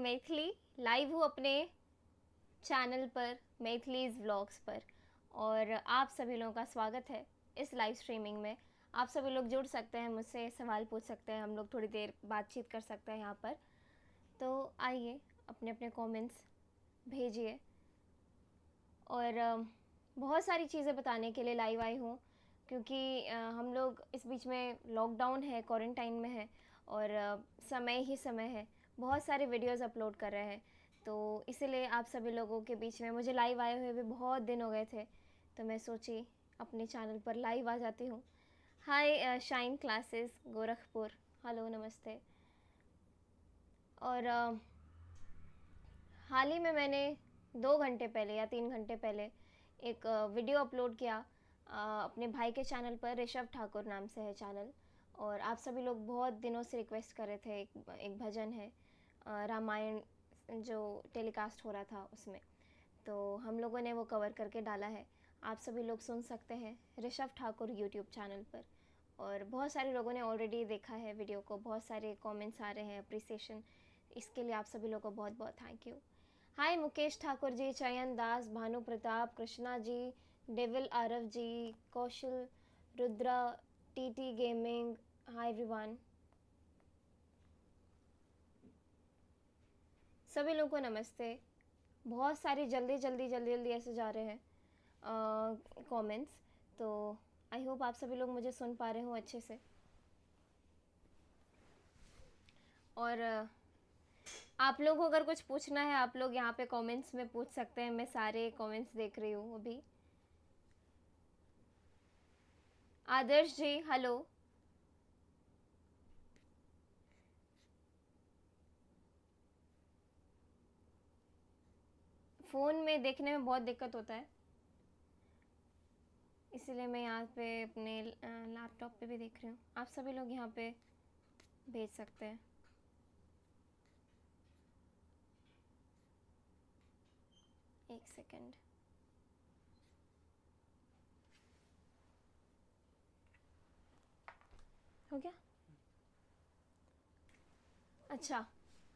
Maithili, live हूँ अपने channel पर मैथिलीज व्लॉग्स पर और आप सभी लोगों का स्वागत है इस लाइव स्ट्रीमिंग में। आप सभी लोग जुड़ सकते हैं, मुझसे सवाल पूछ सकते हैं, हम लोग थोड़ी देर बातचीत कर सकते हैं यहाँ पर। तो आइए अपने अपने कमेंट्स भेजिए और बहुत सारी चीज़ें बताने के लिए लाइव आई हूँ क्योंकि हम लोग इस बीच में लॉकडाउन है, क्वारंटाइन में है और समय ही समय है, बहुत सारे वीडियोस अपलोड कर रहे हैं। तो इसीलिए आप सभी लोगों के बीच में मुझे लाइव आए हुए भी बहुत दिन हो गए थे, तो मैं सोची अपने चैनल पर लाइव आ जाती हूँ। हाय शाइन क्लासेस गोरखपुर, हेलो नमस्ते। और हाल ही में मैंने 2 घंटे पहले या 3 घंटे पहले एक वीडियो अपलोड किया अपने भाई के चैनल पर, ऋषभ ठाकुर नाम से है चैनल। और आप सभी लोग बहुत दिनों से रिक्वेस्ट कर रहे थे, एक भजन है रामायण जो टेलीकास्ट हो रहा था उसमें, तो हम लोगों ने वो कवर करके डाला है। आप सभी लोग सुन सकते हैं ऋषभ ठाकुर यूट्यूब चैनल पर। और बहुत सारे लोगों ने ऑलरेडी देखा है वीडियो को, बहुत सारे कमेंट्स आ रहे हैं अप्रिसिएशन, इसके लिए आप सभी लोगों को बहुत बहुत thank you. Hi Mukesh Thakur ji, Chayan Das, Bhanu Pratap, Krishna ji, devil Aarav ji, Kaushal, Rudra, TT gaming, hi everyone, सभी लोगों को नमस्ते। बहुत सारी जल्दी जल्दी जल्दी जल्दी ऐसे जा रहे हैं कमेंट्स, तो आई होप आप सभी लोग मुझे सुन पा रहे हो अच्छे से। और आप लोग को अगर कुछ पूछना है आप लोग यहाँ पे कमेंट्स में पूछ सकते हैं, मैं सारे कमेंट्स देख रही हूँ अभी। आदर्श जी हेलो। फ़ोन में देखने में बहुत दिक्कत होता है, इसीलिए मैं यहाँ पे अपने लैपटॉप पे भी देख रही हूँ। आप सभी लोग यहाँ पे भेज सकते हैं। एक सेकंड, हो गया? अच्छा,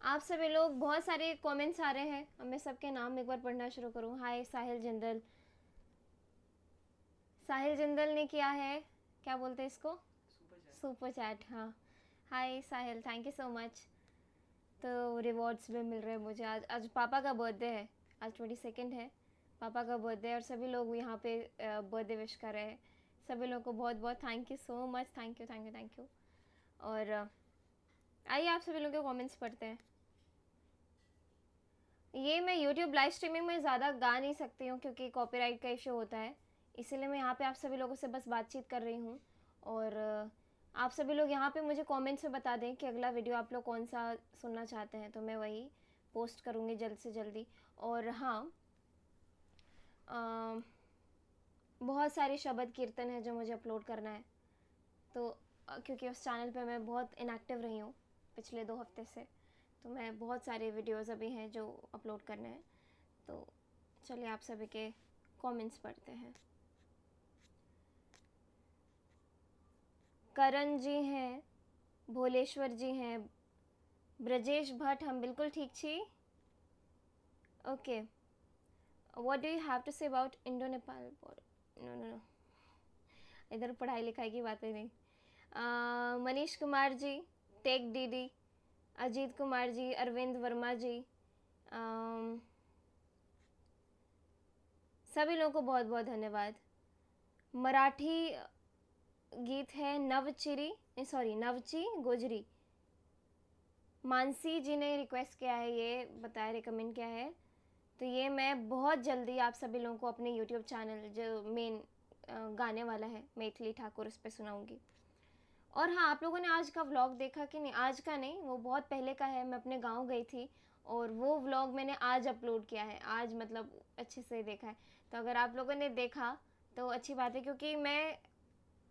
आप सभी लोग, बहुत सारे कमेंट्स आ रहे हैं, अब मैं सबके नाम एक बार पढ़ना शुरू करूँ। हाय साहिल जिंदल, साहिल जिंदल ने किया है, क्या बोलते हैं इसको, सुपर चैट। हाँ हाय साहिल, थैंक यू सो मच। तो रिवॉर्ड्स भी मिल रहे हैं मुझे। आज आज पापा का बर्थडे है, आज 22 है, पापा का बर्थडे है और सभी लोग यहाँ पे बर्थडे विश कर रहे हैं। सभी लोगों को बहुत बहुत thank you so much, thank you thank you thank you. और आइए आप सभी लोगों के कमेंट्स पढ़ते हैं। ये मैं यूट्यूब लाइव स्ट्रीमिंग में ज़्यादा गा नहीं सकती हूँ क्योंकि कॉपीराइट का इशू होता है, इसीलिए मैं यहाँ पे आप सभी लोगों से बस बातचीत कर रही हूँ। और आप सभी लोग यहाँ पे मुझे कमेंट्स में बता दें कि अगला वीडियो आप लोग कौन सा सुनना चाहते हैं, तो मैं वही पोस्ट करूँगी जल्द से जल्दी। और हाँ, बहुत सारे शब्द कीर्तन है जो मुझे अपलोड करना है, तो क्योंकि उस चैनल पे मैं बहुत इनएक्टिव रही हूँ पिछले 2 हफ्ते से, तो मैं बहुत सारे वीडियोस अभी हैं जो अपलोड करने हैं। तो चलिए आप सभी के कमेंट्स पढ़ते हैं। करण जी हैं, भोलेश्वर जी हैं, ब्रजेश भट्ट, हम बिल्कुल ठीक छी। Okay, what do you have to say about Indo Nepal border? No no no, इधर पढ़ाई लिखाई की बातें नहीं। मनीष कुमार जी, टेक डीडी, अजीत कुमार जी, अरविंद वर्मा जी, सभी लोगों को बहुत बहुत धन्यवाद। मराठी गीत है नवचिरी, सॉरी नवची गोजरी, मानसी जी ने रिक्वेस्ट किया है, ये बताया, रिकमेंड किया है, तो ये मैं बहुत जल्दी आप सभी लोगों को अपने यूट्यूब चैनल जो मेन गाने वाला है मैथिली ठाकुर, उस पर सुनाऊंगी। और हाँ, आप लोगों ने आज का व्लॉग देखा कि नहीं? आज का नहीं, वो बहुत पहले का है, मैं अपने गांव गई थी और वो व्लॉग मैंने आज अपलोड किया है, आज मतलब अच्छे से देखा है। तो अगर आप लोगों ने देखा तो अच्छी बात है, क्योंकि मैं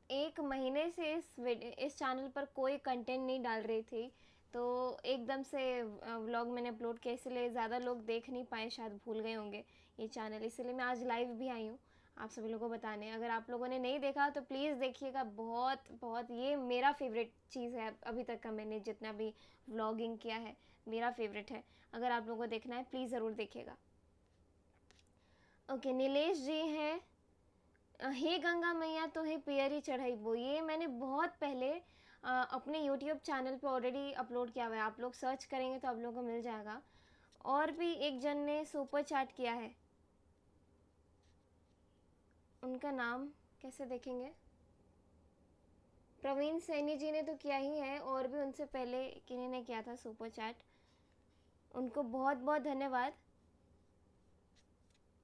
1 महीने से इस चैनल पर कोई कंटेंट नहीं डाल रही थी, तो एकदम से व्लॉग मैंने अपलोड किया, इसलिए ज़्यादा लोग देख नहीं पाए, शायद भूल गए होंगे ये चैनल, इसलिए मैं आज लाइव भी आई हूँ आप सभी लोगों को बताने। अगर आप लोगों ने नहीं देखा तो प्लीज़ देखिएगा, बहुत बहुत ये मेरा फेवरेट चीज़ है अभी तक का, मैंने जितना भी व्लॉगिंग किया है मेरा फेवरेट है। अगर आप लोगों को देखना है प्लीज़ ज़रूर देखिएगा। ओके, नीलेश जी हैं, हे गंगा मैया तो हे पियरी चढ़ाई वो, ये मैंने बहुत पहले अपने यूट्यूब चैनल पे ऑलरेडी अपलोड किया हुआ है, आप लोग सर्च करेंगे तो आप लोगों को मिल जाएगा। और भी एक जन ने सुपर चैट किया है, उनका नाम कैसे देखेंगे? प्रवीण सैनी जी ने तो किया ही है, और भी उनसे पहले किन्हीं ने किया था सुपर चैट, उनको बहुत बहुत धन्यवाद,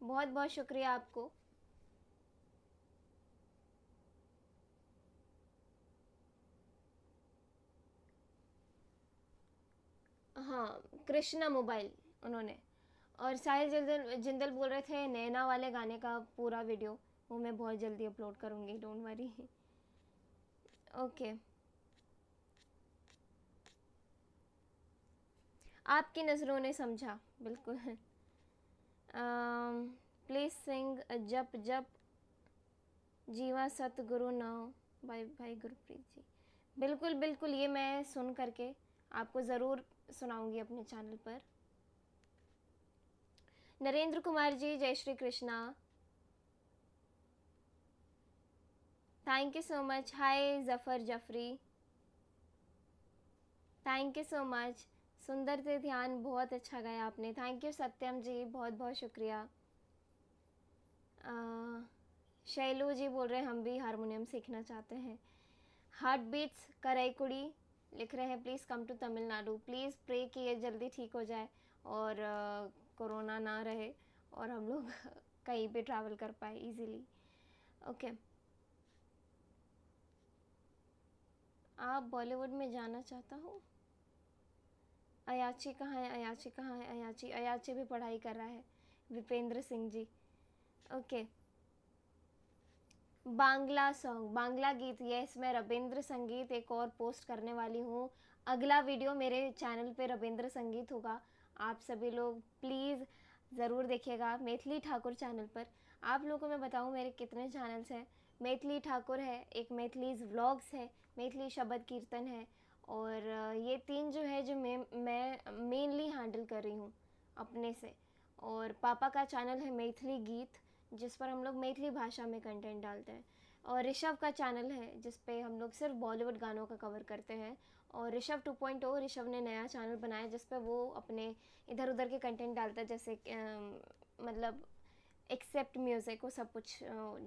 बहुत बहुत शुक्रिया आपको। हाँ, कृष्णा मोबाइल उन्होंने। और साहिल जिंदल जिंदल बोल रहे थे नैना वाले गाने का पूरा वीडियो, वो मैं बहुत जल्दी अपलोड करूँगी, डोंट वरी। ओके, आपकी नज़रों ने समझा, बिल्कुल। प्लीज सिंग जप जप जीवा सतगुरु नाम, बाय भाई गुरप्रीत जी। बिल्कुल बिल्कुल, ये मैं सुन करके आपको ज़रूर सुनाऊंगी अपने चैनल पर। नरेंद्र कुमार जी, जय Shri Krishna, thank you so much. Hi Zafar Jafari, thank you so much. सुंदर से ध्यान, बहुत अच्छा गाया आपने, थैंक यू सत्यम जी, बहुत बहुत शुक्रिया। शैलू जी बोल रहे हैं हम भी हारमोनियम सीखना चाहते हैं। हार्ट बीट्स कराईकुड़ी लिख रहे हैं, please come to Tamil Nadu, please pray कि ये जल्दी ठीक हो जाए और कोरोना ना रहे और हम लोग कहीं पे ट्रैवल कर पाए इजीली। ओके, आप बॉलीवुड में जाना चाहता हूँ। अयाची कहाँ है, अयाची कहाँ है, अयाची अयाची भी पढ़ाई कर रहा है, विपेंद्र सिंह जी। ओके, बांग्ला सॉन्ग, बांग्ला गीत, यस मैं रविंद्र संगीत एक और पोस्ट करने वाली हूँ। अगला वीडियो मेरे चैनल पे रविंद्र संगीत होगा, आप सभी लोग प्लीज़ ज़रूर देखिएगा मैथिली ठाकुर चैनल पर। आप लोगों को मैं बताऊँ मेरे कितने चैनल्स हैं। मैथिली ठाकुर है, एक मैथिलीज व्लॉग्स है, मैथिली शब्द कीर्तन है, और ये 3 जो है जो मैं मेनली हैंडल कर रही हूँ अपने से। और पापा का चैनल है मैथिली गीत, जिस पर हम लोग मैथिली भाषा में कंटेंट डालते हैं। और ऋषभ का चैनल है जिस पे हम लोग सिर्फ बॉलीवुड गानों का कवर करते हैं। और ऋषभ 2.0, ऋषभ ने नया चैनल बनाया जिस पे वो अपने इधर उधर के कंटेंट डालता है, जैसे मतलब एक्सेप्ट म्यूज़िक वो सब कुछ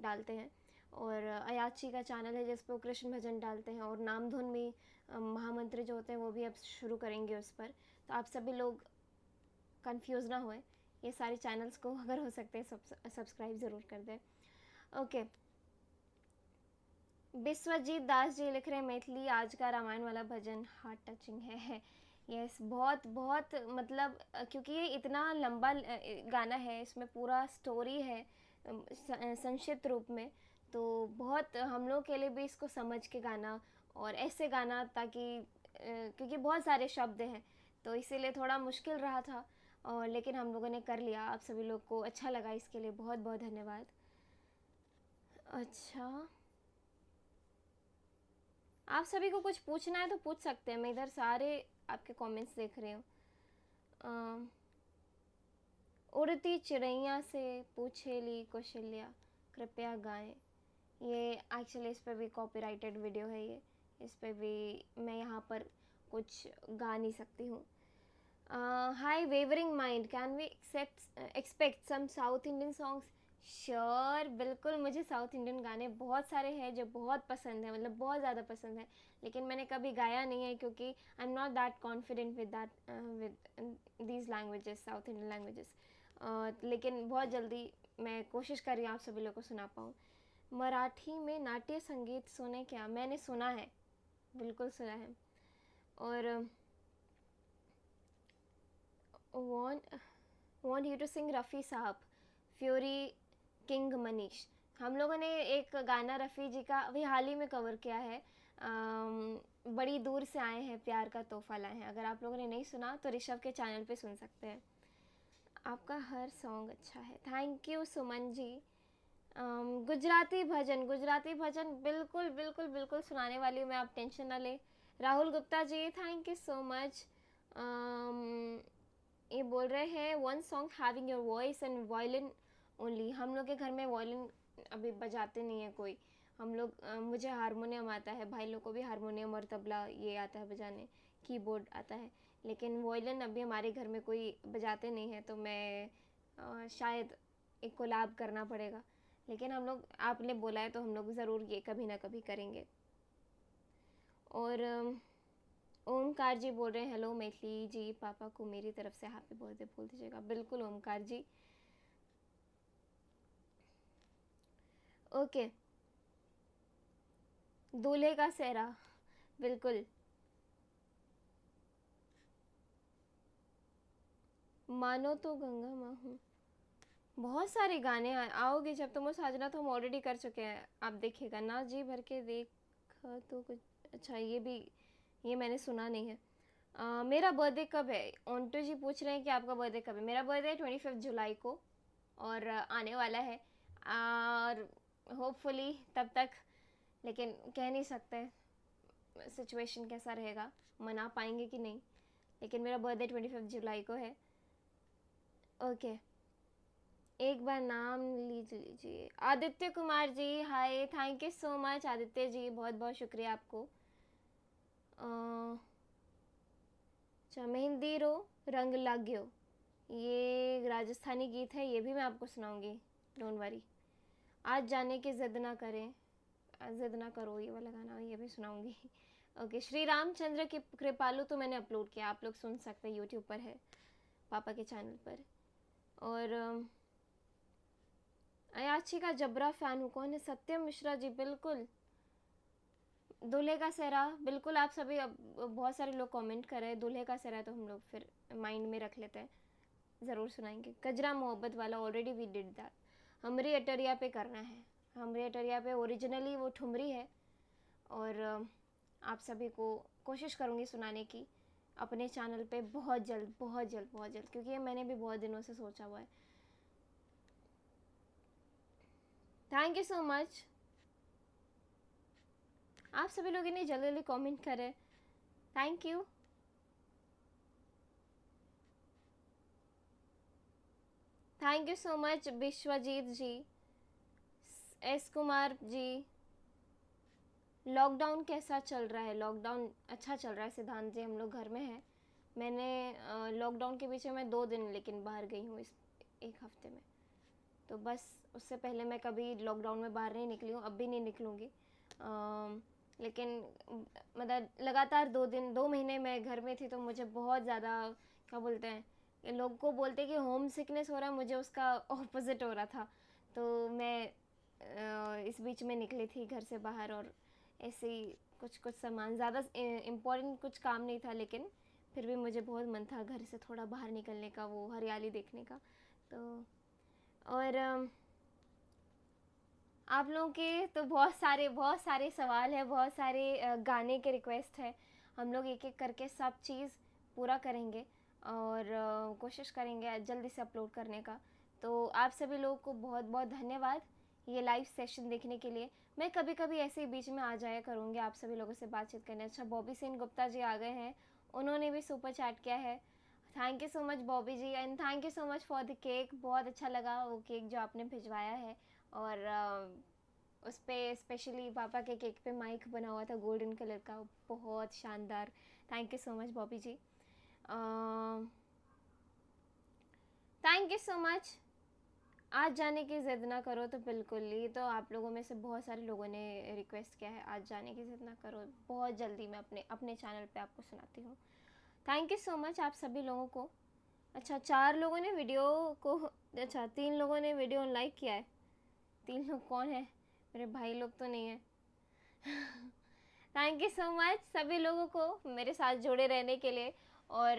डालते हैं। और अयाची का चैनल है जिस पे वो कृष्ण भजन डालते हैं, और नाम धुन भी महामंत्र जो होते हैं वो भी अब शुरू करेंगे उस पर। तो आप सभी लोग कंफ्यूज ना होए, ये सारे चैनल्स को अगर हो सकते हैं सब्सक्राइब ज़रूर कर दें। ओके, विश्वजीत दास जी लिख रहे हैं मैथिली आज का रामायण वाला भजन हार्ट टचिंग है। यस, बहुत बहुत मतलब क्योंकि ये इतना लंबा गाना है, इसमें पूरा स्टोरी है संक्षिप्त रूप में, तो बहुत हम लोग के लिए भी इसको समझ के गाना और ऐसे गाना, ताकि क्योंकि बहुत सारे शब्द हैं तो इसीलिए थोड़ा मुश्किल रहा था, और लेकिन हम लोगों ने कर लिया। आप सभी लोग को अच्छा लगा, इसके लिए बहुत बहुत धन्यवाद। अच्छा, आप सभी को कुछ पूछना है तो पूछ सकते हैं, मैं इधर सारे आपके कमेंट्स देख रही हूँ। उड़ती चिड़ैया से पूछेली कौशल्या कृपया गाएं, ये एक्चुअली इस पर भी कॉपीराइटेड वीडियो है, ये इस पर भी मैं यहाँ पर कुछ गा नहीं सकती हूँ। Hi wavering mind, can we expect some South Indian songs? Sure, बिल्कुल, मुझे साउथ इंडियन गाने बहुत सारे हैं जो बहुत पसंद है, मतलब बहुत ज़्यादा पसंद है, लेकिन मैंने कभी गाया नहीं है क्योंकि I am not that confident with that with these languages, south Indian languages. लेकिन बहुत जल्दी मैं कोशिश कर रही हूँ आप सभी लोगों को सुना पाऊँ। मराठी में नाट्य संगीत सुने क्या? मैंने सुना है, बिल्कुल सुना है। और want you to sing Rafi साहब, फ्यूरी किंग मनीष। हम लोगों ने एक गाना रफ़ी जी का अभी हाल ही में कवर किया है, बड़ी दूर से आए हैं प्यार का तोहफा लाए हैं। अगर आप लोगों ने नहीं सुना तो ऋषभ के चैनल पे सुन सकते हैं। आपका हर सॉन्ग अच्छा है, थैंक यू सुमन जी। गुजराती भजन, गुजराती भजन बिल्कुल बिल्कुल बिल्कुल सुनाने वाली हूँ मैं, आप टेंशन ना लें। Rahul Gupta ji, thank you so much. ये बोल रहे हैं one song having your voice and violin only. हम लोग के घर में वायलिन अभी बजाते नहीं है कोई। हम लोग मुझे हारमोनियम आता है, भाई लोग को भी हारमोनियम और तबला ये आता है बजाने, कीबोर्ड आता है, लेकिन वायलिन अभी हमारे घर में कोई बजाते नहीं है। तो मैं शायद एक कोलैब करना पड़ेगा, लेकिन हम लोग, आपने बोला है तो हम लोग ज़रूर ये कभी ना कभी करेंगे। और ओमकार जी बोल रहे हैं हेलो मैथिली जी, पापा को मेरी तरफ से हैप्पी बर्थडे बोल दीजिएगा। बिल्कुल ओमकार जी। ओके, दूल्हे का सेहरा, बिल्कुल। मानो तो गंगा माँ हूँ, बहुत सारे गाने आओगे जब तुम साजना तो हम ऑलरेडी कर चुके हैं, आप देखिएगा ना जी भर के देखा तो कुछ। अच्छा ये भी, ये मैंने सुना नहीं है। मेरा बर्थडे कब है? ओंटो जी पूछ रहे हैं कि आपका बर्थडे कब है। मेरा बर्थडे 25 जुलाई को और आने वाला है, और होपफुली तब तक, लेकिन कह नहीं सकते सिचुएशन कैसा रहेगा, मना पाएंगे कि नहीं, लेकिन मेरा बर्थडे 25 जुलाई को है। ओके, एक बार नाम लीजिए। Aditya Kumar ji, hi, thank you so much Aditya ji, बहुत बहुत शुक्रिया आपको। अच्छा, मेहंदी रो रंग लाग्यो, ये राजस्थानी गीत है, ये भी मैं आपको सुनाऊंगी, डोंट वरी। आज जाने की जिद ना करें, जिद ना करो, ये वाला गाना ये भी सुनाऊंगी। ओके, श्री रामचंद्र की कृपालु तो मैंने अपलोड किया, आप लोग सुन सकते हैं, यूट्यूब पर है, पापा के चैनल पर। और अयाची का जबरा फ़ैन हूँ। कौन है? सत्यम मिश्रा जी, बिल्कुल। दूल्हे का सेहरा, बिल्कुल। आप सभी, अब बहुत सारे लोग कमेंट कर रहे हैं दूल्हे का सेहरा, तो हम लोग फिर माइंड में रख लेते हैं, ज़रूर सुनाएंगे। कजरा मोहब्बत वाला ऑलरेडी वी डिड दैट, हमरी अटरिया पे करना है। हमरी अटरिया पे ओरिजिनली वो ठुमरी है, और आप सभी को कोशिश करूँगी सुनाने की अपने चैनल पे बहुत जल्द, बहुत जल्द, बहुत जल्द, क्योंकि ये मैंने भी बहुत दिनों से सोचा हुआ है। थैंक यू सो मच, आप सभी लोग इन्हें जल्दी जल्दी कमेंट करें, thank you. Thank you so much Vishwajeet ji, S Kumar ji. Lockdown कैसा चल रहा है? लॉकडाउन अच्छा चल रहा है सिद्धांत जी, हम लोग घर में हैं। मैंने लॉकडाउन के पीछे मैं 2 दिन लेकिन बाहर गई हूँ इस एक हफ्ते में, तो बस उससे पहले मैं कभी लॉकडाउन में बाहर नहीं निकली हूँ, अब भी नहीं निकलूँगी। लेकिन मतलब लगातार 2 दिन, 2 महीने मैं घर में थी, तो मुझे बहुत ज़्यादा, क्या बोलते हैं, ये लोग को बोलते हैं कि होम सिकनेस हो रहा है, मुझे उसका ऑपोजिट हो रहा था। तो मैं इस बीच में निकली थी घर से बाहर, और ऐसे ही कुछ कुछ सामान, ज़्यादा इम्पोर्टेंट कुछ काम नहीं था, लेकिन फिर भी मुझे बहुत मन था घर से थोड़ा बाहर निकलने का, वो हरियाली देखने का। तो और आप लोगों के तो बहुत सारे सवाल है, बहुत सारे गाने के रिक्वेस्ट है। हम लोग एक एक करके सब चीज़ पूरा करेंगे, और कोशिश करेंगे जल्दी से अपलोड करने का। तो आप सभी लोगों को बहुत बहुत धन्यवाद ये लाइव सेशन देखने के लिए। मैं कभी कभी ऐसे ही बीच में आ जाया करूँगी आप सभी लोगों से बातचीत करने। अच्छा, बॉबी सेन गुप्ता जी आ गए हैं, उन्होंने भी सुपर चैट किया है। Thank you so much Bobby ji, and thank you so much for the cake. बहुत अच्छा लगा वो केक जो आपने भिजवाया है, और उस पर स्पेशली पापा के केक पे माइक बना हुआ था गोल्डन कलर का, बहुत शानदार। Thank you so much Bobby ji, thank you so much. आज जाने की ज़िद ना करो, तो बिल्कुल, ये तो आप लोगों में से बहुत सारे लोगों ने रिक्वेस्ट किया है, आज जाने की ज़िद ना करो, बहुत जल्दी मैं अपने अपने चैनल पे आपको सुनाती हूँ। थैंक यू सो मच आप सभी लोगों को। अच्छा, 4 लोगों ने वीडियो को, अच्छा 3 लोगों ने वीडियो लाइक किया है। 3 लोग कौन है? मेरे भाई लोग तो नहीं है। थैंक यू सो मच सभी लोगों को मेरे साथ जुड़े रहने के लिए। और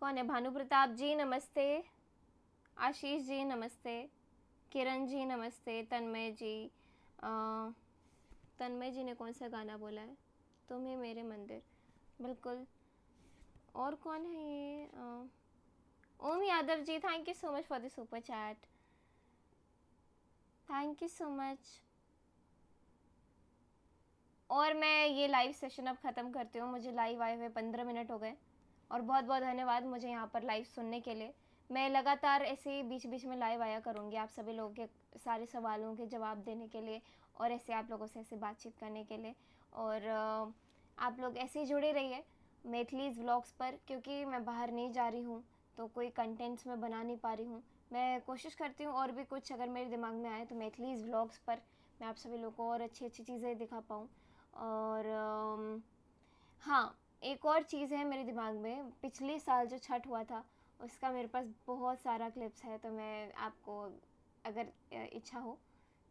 कौन है? भानु प्रताप जी नमस्ते, आशीष जी नमस्ते, किरण जी नमस्ते, तन्मय जी। तन्मय जी ने कौन सा गाना बोला है? तुम्हें मेरे मंदिर, बिल्कुल। और कौन है ये? Om Yadav ji, thank you so much for the super chat, thank you so much. और मैं ये लाइव सेशन अब ख़त्म करती हूँ। मुझे लाइव आए हुए 15 मिनट हो गए और बहुत बहुत धन्यवाद मुझे यहाँ पर लाइव सुनने के लिए। मैं लगातार ऐसे ही बीच बीच में लाइव आया करूँगी आप सभी लोगों के सारे सवालों के जवाब देने के लिए और ऐसे आप लोगों से ऐसे बातचीत करने के लिए। और आप लोग ऐसे ही जुड़े रहिए मैथिलीज़ व्लॉग्स पर, क्योंकि मैं बाहर नहीं जा रही हूँ तो कोई कंटेंट्स मैं बना नहीं पा रही हूँ। मैं कोशिश करती हूँ और भी कुछ अगर मेरे दिमाग में आए तो मैथिलीज़ व्लॉग्स पर मैं आप सभी लोगों को और अच्छी अच्छी चीज़ें दिखा पाऊँ। और हाँ, एक और चीज़ है मेरे दिमाग में, पिछले साल जो छठ हुआ था उसका मेरे पास बहुत सारा क्लिप्स है, तो मैं आपको अगर इच्छा हो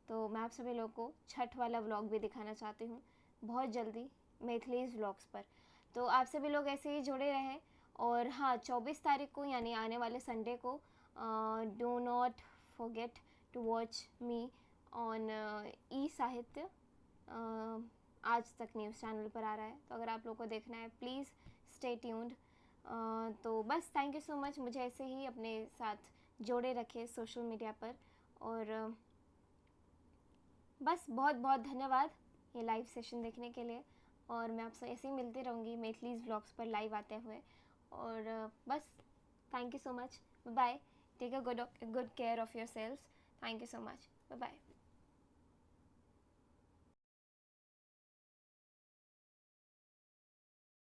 तो मैं आप सभी लोगों को छठ वाला व्लॉग भी दिखाना चाहती हूँ बहुत जल्दी मैथिलीज़ व्लॉग्स पर। तो आप सभी लोग ऐसे ही जुड़े रहें। और हाँ, 24 तारीख को यानी आने वाले संडे को do not forget to watch me on e Sahitya, Aaj तक न्यूज़ चैनल पर आ रहा है, तो अगर आप लोगों को देखना है प्लीज़ स्टे ट्यून्ड। तो बस थैंक यू सो मच, मुझे ऐसे ही अपने साथ जोड़े रखे सोशल मीडिया पर। और बस बहुत बहुत धन्यवाद ये लाइव सेशन देखने के लिए। और मैं आपसे ऐसे ही मिलती रहूँगी मैथिलीज़ व्लॉग्स पर लाइव आते हुए। और बस thank you so much, bye, take a good care of your selves, thank you so much, bye bye.